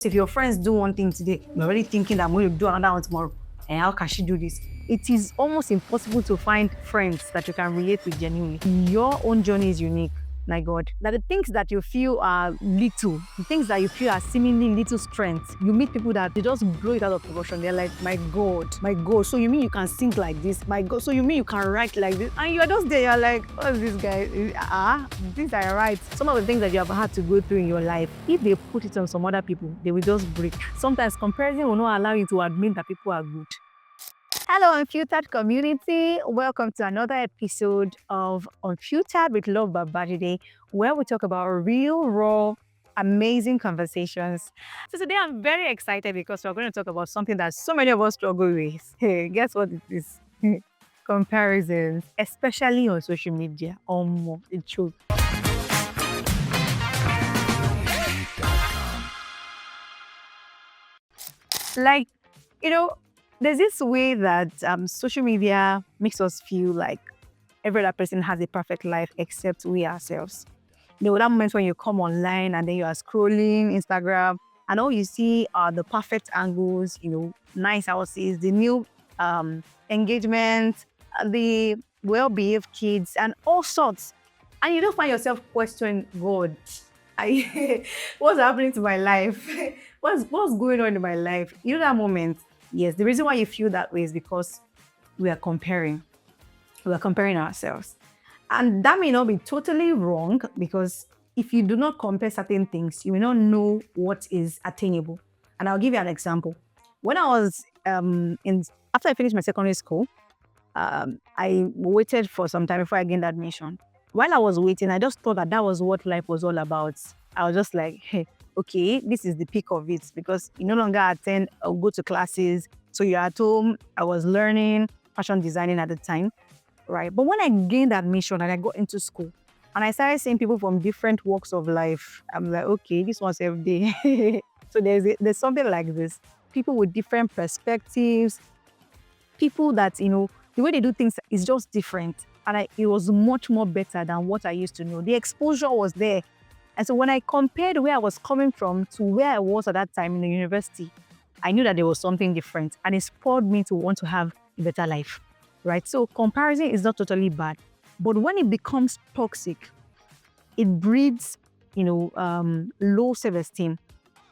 If your friends do one thing today, you're already thinking that I'm going to do another one tomorrow. And how can she do this? It is almost impossible to find friends that you can relate with genuinely. Your own journey is unique. My God, that the things that you feel are little, the things that you feel are seemingly little strength, you meet people that they just blow it out of proportion. They're like, my God. So you mean you can sing like this? My God. So you mean you can write like this? And you're just there, you're like, what's this guy? Things are right. Some of the things that you have had to go through in your life, if they put it on some other people, they will just break. Sometimes comparison will not allow you to admit that people are good. Hello, Unfiltered community. Welcome to another episode of Unfiltered with Love Babajide, where we talk about real, raw, amazing conversations. So today I'm very excited because we're going to talk about something that so many of us struggle with. Hey, guess what it is? Comparisons, especially on social media. The truth. Like, there's this way that social media makes us feel like every other person has a perfect life except we ourselves. That moment when you come online and then you are scrolling Instagram and all you see are the perfect angles, nice houses, the new engagement, the well-behaved kids, and all sorts. And you don't find yourself questioning, God, what's happening to my life? what's going on in my life? That moment, yes, the reason why you feel that way is because we are comparing. We are comparing ourselves. And that may not be totally wrong, because if you do not compare certain things, you will not know what is attainable. And I'll give you an example. When I was after I finished my secondary school, I waited for some time before I gained admission. While I was waiting, I just thought that was what life was all about. I was just like, hey, okay, this is the peak of it, because you no longer attend or go to classes. So you're at home. I was learning fashion designing at the time, right? But when I gained admission and I got into school and I started seeing people from different walks of life, I'm like, okay, this one's every day. So there's something like this. People with different perspectives, people that, the way they do things is just different. And it was much more better than what I used to know. The exposure was there. And so when I compared where I was coming from to where I was at that time in the university, I knew that there was something different, and it spurred me to want to have a better life, right? So comparison is not totally bad, but when it becomes toxic, it breeds, low self-esteem.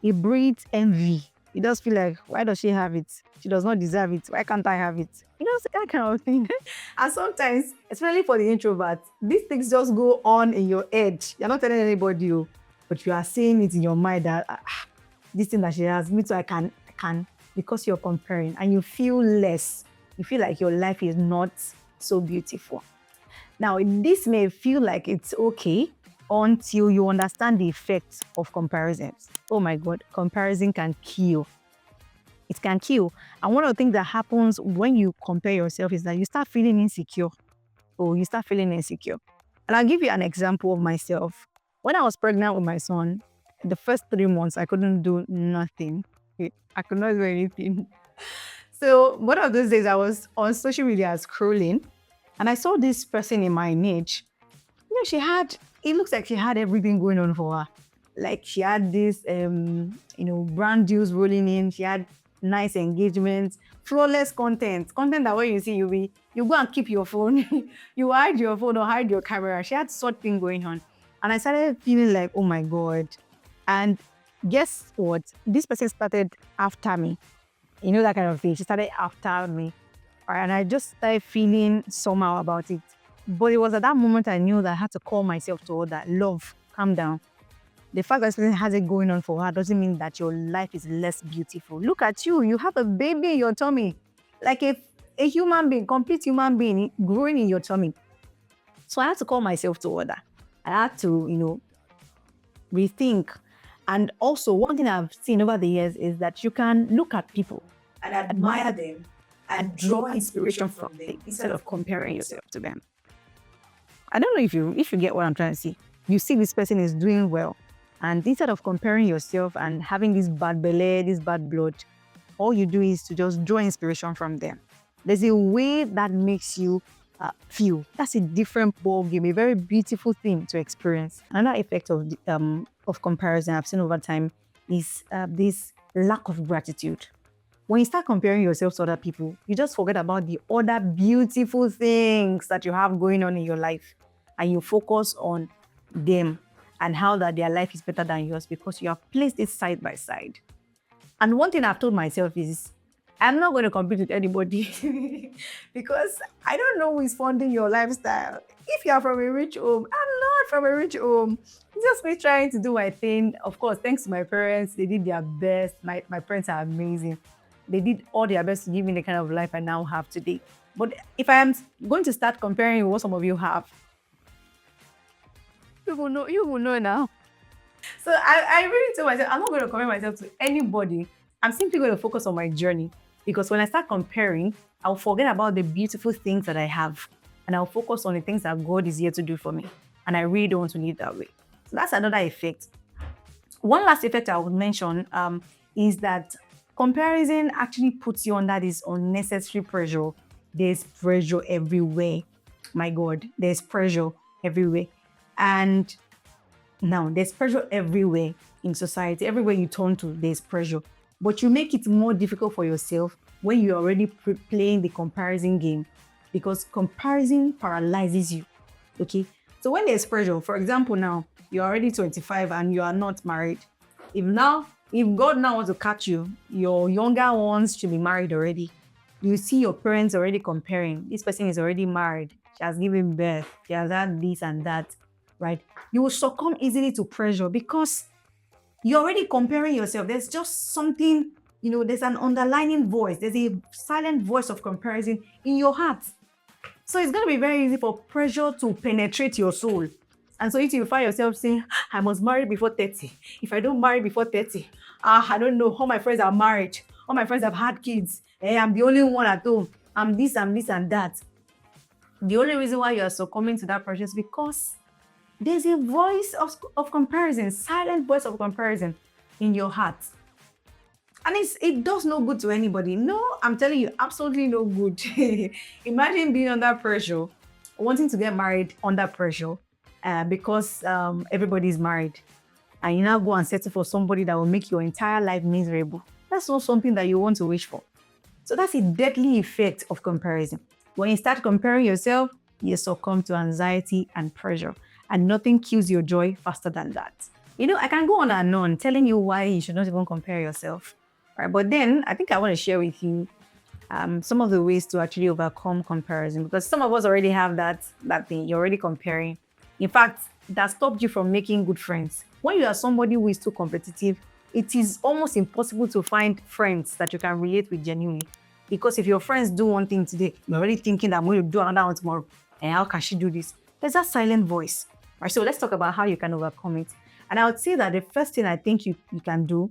It breeds envy. You just feel like, why does she have it? She does not deserve it. Why can't I have it? That kind of thing. And sometimes, especially for the introvert, these things just go on in your head. You're not telling anybody, but you are saying it in your mind that this thing that she has, me too, I can, because you're comparing and you feel less. You feel like your life is not so beautiful. Now, this may feel like it's okay until you understand the effects of comparisons. Oh my God, comparison can kill. It can kill. And one of the things that happens when you compare yourself is that you start feeling insecure. And I'll give you an example of myself. When I was pregnant with my son, the first 3 months, I couldn't do nothing. I could not do anything. So one of those days, I was on social media scrolling, and I saw this person in my niche. It looks like she had everything going on for her. Like she had this, brand deals rolling in. She had nice engagements, flawless content that when you see, you go and keep your phone. You hide your phone or hide your camera. She had such thing going on. And I started feeling like, oh my God. And guess what? This person started after me. That kind of thing. She started after me. And I just started feeling somehow about it. But it was at that moment I knew that I had to call myself to order. Love, calm down. The fact that this person has it going on for her doesn't mean that your life is less beautiful. Look at you. You have a baby in your tummy. Like a human being, complete human being growing in your tummy. So I had to call myself to order. I had to, rethink. And also, one thing I've seen over the years is that you can look at people and admire them and draw inspiration from them instead of comparing yourself to them. I don't know if you get what I'm trying to say. You see this person is doing well, and instead of comparing yourself and having this bad belly, this bad blood, all you do is to just draw inspiration from them. There's a way that makes you feel. That's a different ball game, a very beautiful thing to experience. Another effect of comparison I've seen over time is this lack of gratitude. When you start comparing yourself to other people, you just forget about the other beautiful things that you have going on in your life, and you focus on them and how that their life is better than yours because you have placed it side by side. And one thing I've told myself is, I'm not going to compete with anybody because I don't know who is funding your lifestyle. If you are from a rich home, I'm not from a rich home. It's just me trying to do my thing. Of course, thanks to my parents, they did their best. My parents are amazing. They did all their best to give me the kind of life I now have today. But if I am going to start comparing with what some of you have, you will know now. So I really told myself, I'm not going to compare myself to anybody. I'm simply going to focus on my journey, because when I start comparing, I'll forget about the beautiful things that I have, and I'll focus on the things that God is here to do for me. And I really don't want to live that way. So that's another effect. One last effect I would mention is that comparison actually puts you under this unnecessary pressure. There's pressure everywhere. My God, there's pressure everywhere. And now, there's pressure everywhere in society. Everywhere you turn to, there's pressure. But you make it more difficult for yourself when you're already playing the comparison game, because comparison paralyzes you. Okay? So when there's pressure, for example, now you're already 25 and you are not married. If God now wants to catch you, your younger ones should be married already. You see your parents already comparing. This person is already married. She has given birth. She has had this and that. Right? You will succumb easily to pressure because you're already comparing yourself. There's just something, there's an underlying voice. There's a silent voice of comparison in your heart. So it's going to be very easy for pressure to penetrate your soul. And so if you find yourself saying, I must marry before 30. If I don't marry before 30, I don't know. All my friends are married. All my friends have had kids. I'm the only one at home. I'm this and that. The only reason why you are succumbing to that pressure is because there's a voice of comparison, silent voice of comparison in your heart. And it does no good to anybody. No, I'm telling you, absolutely no good. Imagine being under pressure, wanting to get married under pressure because everybody's married. And you now go and settle for somebody that will make your entire life miserable. That's not something that you want to wish for. So that's a deadly effect of comparison. When you start comparing yourself, you succumb to anxiety and pressure. And nothing kills your joy faster than that. I can go on and on telling you why you should not even compare yourself. Right? But then I think I want to share with you some of the ways to actually overcome comparison, because some of us already have that thing. You're already comparing. In fact, that stopped you from making good friends. When you are somebody who is too competitive, it is almost impossible to find friends that you can relate with genuinely. Because if your friends do one thing today, you're already thinking that I'm going to do another one tomorrow. And how can she do this? There's that silent voice. Right, so let's talk about how you can overcome it. And I would say that the first thing I think you can do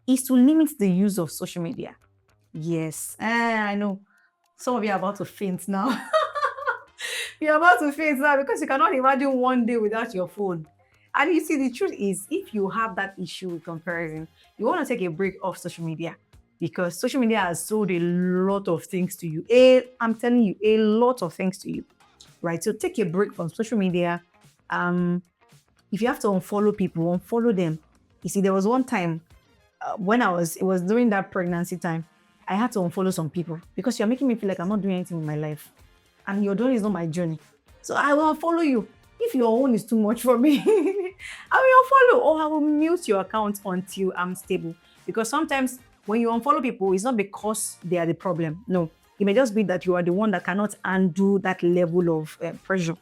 is to limit the use of social media. Yes, I know. Some of you are about to faint now. You're about to faint now because you cannot imagine one day without your phone. And you see, the truth is, if you have that issue with comparison, you want to take a break off social media, because social media has sold a lot of things to you. I'm telling you, a lot of things to you. Right, so take a break from social media. If you have to unfollow people, unfollow them. You see, there was one time when it was during that pregnancy time, I had to unfollow some people because you're making me feel like I'm not doing anything with my life. And your journey is not my journey. So I will unfollow you. If your own is too much for me, I will unfollow, or I will mute your account until I'm stable. Because sometimes when you unfollow people, it's not because they are the problem. No, it may just be that you are the one that cannot undo that level of pressure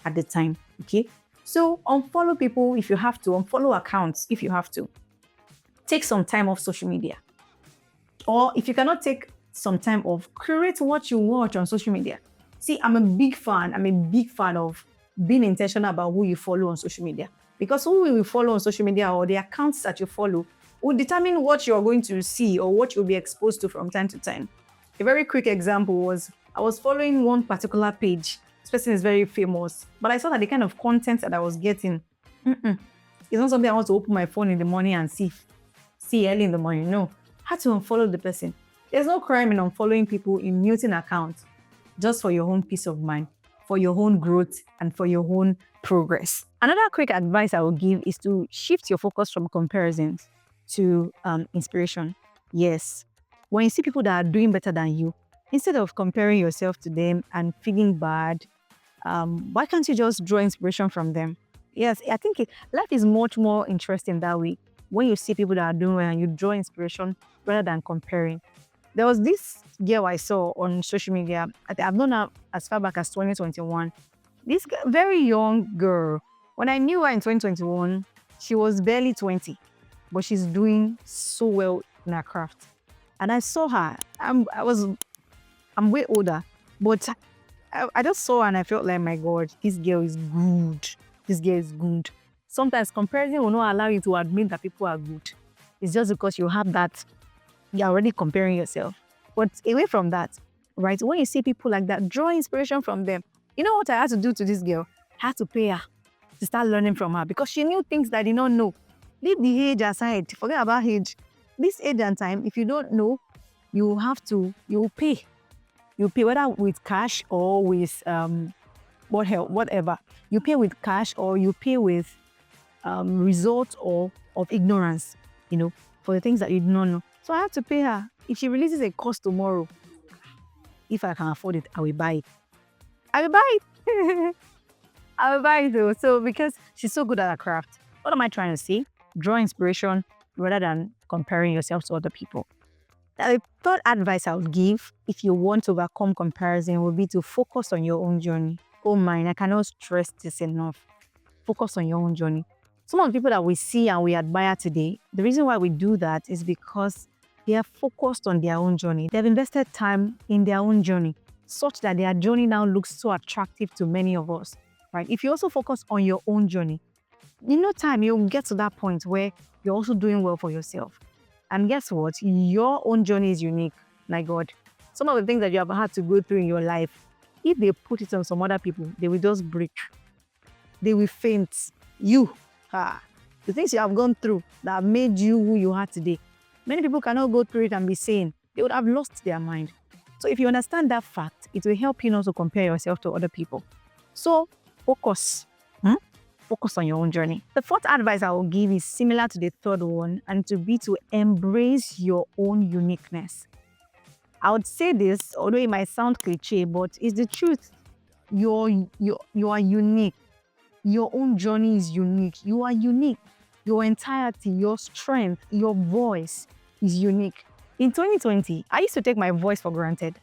at the time. Okay, so unfollow people if you have to, unfollow accounts if you have to. Take some time off social media. Or if you cannot take some time off, curate what you watch on social media. See, I'm a big fan of being intentional about who you follow on social media. Because who you follow on social media, or the accounts that you follow, will determine what you're going to see or what you'll be exposed to from time to time. A very quick example was, I was following one particular page. This person is very famous, but I saw that the kind of content that I was getting, it's not something I want to open my phone in the morning and see early in the morning. No, I had to unfollow the person. There's no crime in unfollowing people, in muting accounts, just for your own peace of mind. for your own growth and for your own progress. Another quick advice I will give is to shift your focus from comparisons to inspiration. Yes, when you see people that are doing better than you, instead of comparing yourself to them and feeling bad, why can't you just draw inspiration from them? Yes, I think life is much more interesting that way. When you see people that are doing well and you draw inspiration rather than comparing. There was this girl I saw on social media. I've known her as far back as 2021. This very young girl. When I knew her in 2021, she was barely 20, but she's doing so well in her craft. And I saw her. I'm way older, but I just saw her and I felt like, my God, this girl is good. This girl is good. Sometimes comparison will not allow you to admit that people are good. It's just because you have that, you're already comparing yourself. But away from that, right? When you see people like that, draw inspiration from them. You know what I had to do to this girl? I had to pay her to start learning from her because she knew things that I did not know. Leave the age aside. Forget about age. This age and time, if you don't know, you pay. You pay whether with cash or with whatever. You pay with cash or you pay with results or of ignorance, for the things that you do not know. So I have to pay her. If she releases a course tomorrow, if I can afford it, I will buy it. I will buy it. I will buy it though. So because she's so good at her craft. What am I trying to say? Draw inspiration rather than comparing yourself to other people. The third advice I would give if you want to overcome comparison would be to focus on your own journey. Oh man, I cannot stress this enough. Focus on your own journey. Some of the people that we see and we admire today, the reason why we do that is because they are focused on their own journey. They've invested time in their own journey, such that their journey now looks so attractive to many of us, right? If you also focus on your own journey, in no time you'll get to that point where you're also doing well for yourself. And guess what? Your own journey is unique. My God, some of the things that you have had to go through in your life, if they put it on some other people, they will just break. They will faint. The things you have gone through that have made you who you are today, many people cannot go through it and be sane. They would have lost their mind. So if you understand that fact, it will help you not to compare yourself to other people. So focus. Focus on your own journey. The fourth advice I will give is similar to the third one, and to embrace your own uniqueness. I would say this, although it might sound cliche, but it's the truth. You are unique. Your own journey is unique. You are unique. Your entirety, your strength, your voice is unique. In 2020, I used to take my voice for granted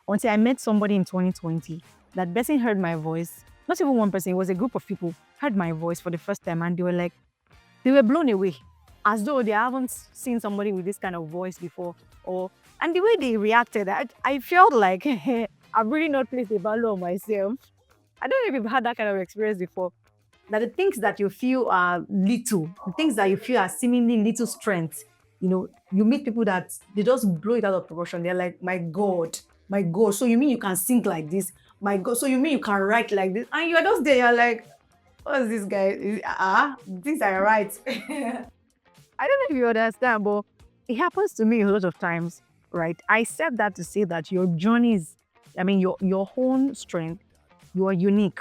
until I met somebody in 2020. That person heard my voice. Not even one person, it was a group of people heard my voice for the first time and they were blown away, as though they haven't seen somebody with this kind of voice before. And the way they reacted, I felt like I've really not placed a value on myself. I don't know if you've had that kind of experience before. That the things that you feel are little, the things that you feel are seemingly little strengths, you meet people that they just blow it out of proportion. They're like, my God, so you mean you can sing like this? My God, so you mean you can write like this? And you're just there, you're like, what's this guy? Things are right. I don't know if you understand, but it happens to me a lot of times, right? I said that to say that your journey is, your own strength, you are unique.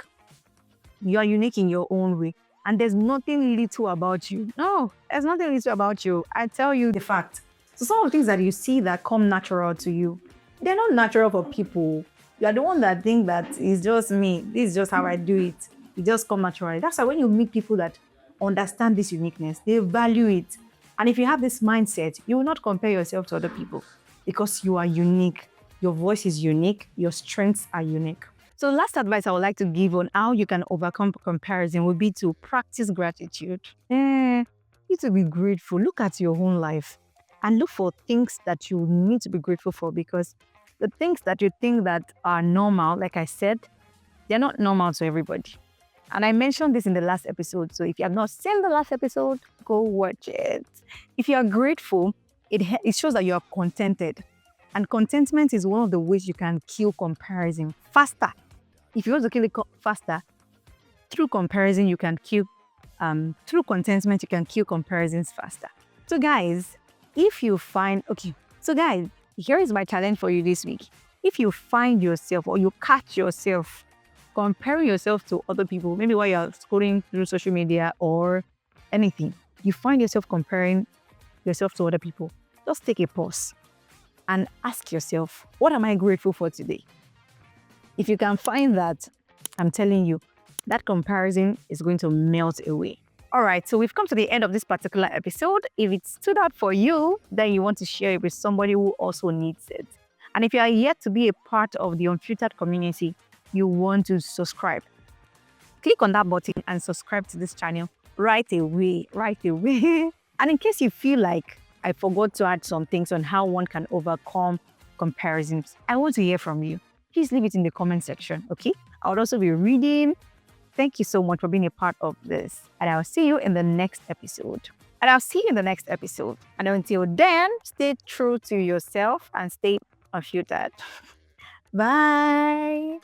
You are unique in your own way. And there's nothing little about you. No, there's nothing little about you. I tell you the fact. So some of the things that you see that come natural to you, they're not natural for people. You are the one that think that it's just me. This is just how I do it. It just comes naturally. That's why when you meet people that understand this uniqueness, they value it. And if you have this mindset, you will not compare yourself to other people because you are unique. Your voice is unique. Your strengths are unique. So the last advice I would like to give on how you can overcome comparison would be to practice gratitude. You need to be grateful. Look at your own life and look for things that you need to be grateful for, because the things that you think that are normal, like I said, they're not normal to everybody. And I mentioned this in the last episode. So if you have not seen the last episode, go watch it. If you are grateful, it shows that you are contented. And contentment is one of the ways you can kill comparison faster. If you want to kill it faster, through comparison, you can kill, through contentment, you can kill comparisons faster. So guys, here is my challenge for you this week. If you find yourself or you catch yourself comparing yourself to other people, maybe while you're scrolling through social media or anything, you find yourself comparing yourself to other people, just take a pause and ask yourself, what am I grateful for today? If you can find that, I'm telling you, that comparison is going to melt away. All right, so we've come to the end of this particular episode. If it stood out for you, then you want to share it with somebody who also needs it. And if you are yet to be a part of the Unfiltered community, you want to subscribe. Click on that button and subscribe to this channel right away. And in case you feel like I forgot to add some things on how one can overcome comparisons, I want to hear from you. Please leave it in the comment section, okay? I would also be reading. Thank you so much for being a part of this. And I'll see you in the next episode. And until then, stay true to yourself and stay unfiltered. Bye.